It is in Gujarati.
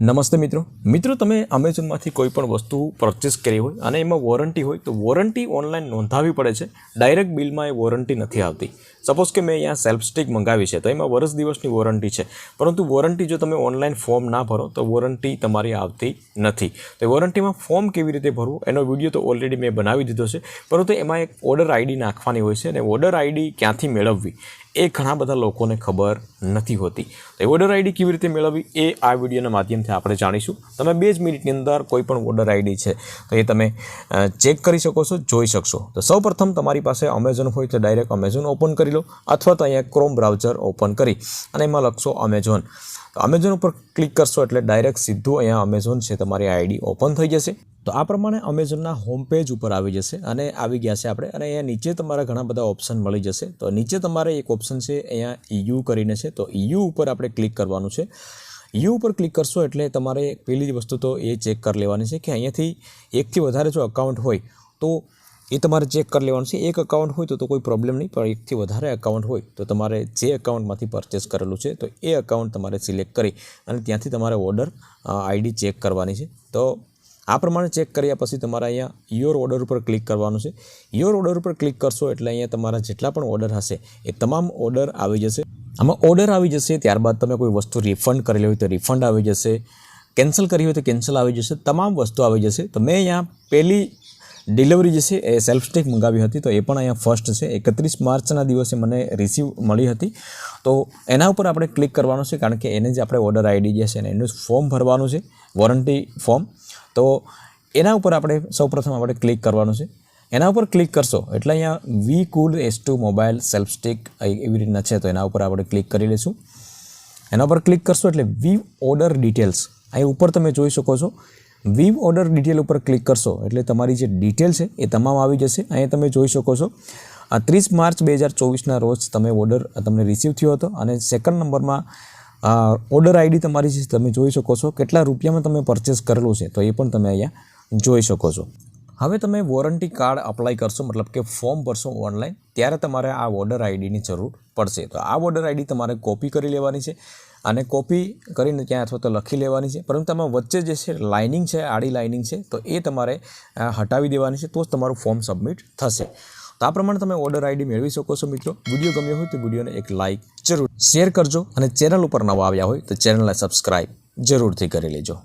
નમસ્તે મિત્રો તમે અમેઝોનમાંથી કોઈ પણ વસ્તુ પરચેસ કરી હોય અને એમાં વોરંટી હોય તો વોરંટી ઓનલાઈન નોંધાવવી પડે છે. ડાયરેક્ટ બિલમાં એ વોરંટી નથી આવતી. સપોઝ કે મેં અહીંયા સેલ્ફ સ્ટિક મંગાવી છે તો એમાં વર્ષ દિવસની વોરંટી છે, પરંતુ વોરંટી જો તમે ઓનલાઈન ફોર્મ ના ભરો તો વોરંટી તમારી આવતી નથી. તો વોરંટીમાં ફોર્મ કેવી રીતે ભરવું એનો વિડીયો તો ઓલરેડી મેં બનાવી દીધો છે, પરંતુ એમાં એક ઓર્ડર આઈડી નાખવાની હોય છે અને ઓર્ડર આઈડી ક્યાંથી મેળવવી એ ઘણા બધા લોકોને ખબર નથી હોતી. તો ઓર્ડર આઈડી કેવી રીતે મેળવવી એ આ વિડીયોના માધ્યમથી આપણે જાણીશું. તમે 2 જ મિનિટની અંદર કોઈ પણ ઓર્ડર આઈડી છે તો એ તમે ચેક કરી શકો છો, જોઈ શકશો. તો સૌપ્રથમ તમારી પાસે અમેઝોન હોય તો ડાયરેક્ટ અમેઝોન ઓપન કરી લો, અથવા તો અહીંયા ક્રોમ બ્રાઉઝર ઓપન કરી અને એમાં લખશો અમેઝોન. તો અમેઝોન ઉપર ક્લિક કરશો એટલે ડાયરેક્ટ સીધું અહીંયા અમેઝોન છે તમારી આઈડી ઓપન થઈ જશે. તો આ પ્રમાણે અમેઝોનના હોમ પેજ ઉપર આવી જશે અને આવી ગયા છે આપણે, અને અહીંયા નીચે તમારા ઘણા બધા ઓપ્શન મળી જશે. તો નીચે તમારે એક ઓપ્શન છે અહીંયા EU કરીને છે, તો EU ઉપર આપણે ક્લિક કરવાનું છે. EU ઉપર ક્લિક કરશો એટલે તમારે પહેલી જ વસ્તુ તો એ ચેક કરી લેવાની છે કે અહીંયાથી એકથી વધારે જો અકાઉન્ટ હોય તો એ તમારે ચેક કરી લેવાનું છે. એક અકાઉન્ટ હોય તો કોઈ પ્રોબ્લેમ નહીં, પણ એકથી વધારે અકાઉન્ટ હોય તો તમારે જે અકાઉન્ટમાંથી પરચેસ કરેલું છે તો એ અકાઉન્ટ તમારે સિલેક્ટ કરી અને ત્યાંથી તમારે ઓર્ડર આઈડી ચેક કરવાની છે. તો આ પ્રમાણે ચેક કર્યા પછી તમારે અહીંયા યોર ઓર્ડર ઉપર ક્લિક કરવાનું છે. યોર ઓર્ડર ઉપર ક્લિક કરશો એટલે અહીંયા તમારા જેટલા પણ ઓર્ડર હશે એ તમામ ઓર્ડર આવી જશે. આમાં ઓર્ડર આવી જશે, ત્યારબાદ તમે કોઈ વસ્તુ રિફંડ કરેલી હોય તો રિફંડ આવી જશે, કેન્સલ કરી હોય તો કેન્સલ આવી જશે, તમામ વસ્તુ આવી જશે. તો મેં અહીંયા પહેલી ડિલિવરી જે છે એ સેલ્ફ સ્ટિક મંગાવી હતી, તો એ પણ અહીંયા ફર્સ્ટ છે. 31 માર્ચના દિવસે મને રિસીવ મળી હતી. તો એના ઉપર આપણે ક્લિક કરવાનું છે, કારણ કે એને જ આપણે ઓર્ડર આઈડી જે છે એનું ફોર્મ ભરવાનું છે, વોરંટી ફોર્મ. તો એના ઉપર આપણે સૌપ્રથમ આપણે ક્લિક કરવાનું છે. એના ઉપર ક્લિક કરશો એટલે અહીંયા વી food S2 mobile self stick એવી રીતના છે, તો એના ઉપર આપણે ક્લિક કરી લઈશું. એના ઉપર ક્લિક કરશો એટલે વીવ ઓર્ડર ડિટેલ્સ અહીં ઉપર તમે જોઈ શકો છો. વીવ ઓર્ડર ડિટેલ ઉપર ક્લિક કરશો એટલે તમારી જે ડિટેલ છે એ તમામ આવી જશે. અહીંયા તમે જોઈ શકો છો 30 માર્ચ 2024ના રોજ ઓર્ડર તમને રિસીવ થયો હતો, અને સેકન્ડ નંબરમાં ઓર્ડર આઈડી તમારી છે તમે જોઈ શકો છો, કેટલા રૂપિયામાં તમે પરચેસ કરેલું છે તો એ પણ તમે અહીંયા જોઈ શકો છો. હવે તમે વોરંટી કાર્ડ અપ્લાય કરશો, મતલબ કે ફોર્મ ભરશો ઓનલાઈન, ત્યારે તમારે આ ઓર્ડર આઈડીની જરૂર પડશે. તો આ ઓર્ડર આઈડી તમારે કોપી કરી લેવાની છે અને કોપી કરીને ત્યાં અથવા તો લખી લેવાની છે, પરંતુ આમાં વચ્ચે જે છે લાઇનિંગ છે, આડી લાઇનિંગ છે, તો એ તમારે હટાવી દેવાની છે, તો જ તમારું ફોર્મ સબમિટ થશે. તો આ પ્રમાણે તમે ઓર્ડર આઈડી મેળવી શકો છો. મિત્રો, વિડીયો ગમ્યો હોય તો વિડીયોને એક લાઇક જરૂર શેર કરજો, અને ચેનલ ઉપર નવા આવ્યા હોય તો ચેનલને સબસ્ક્રાઈબ જરૂરથી કરી લેજો.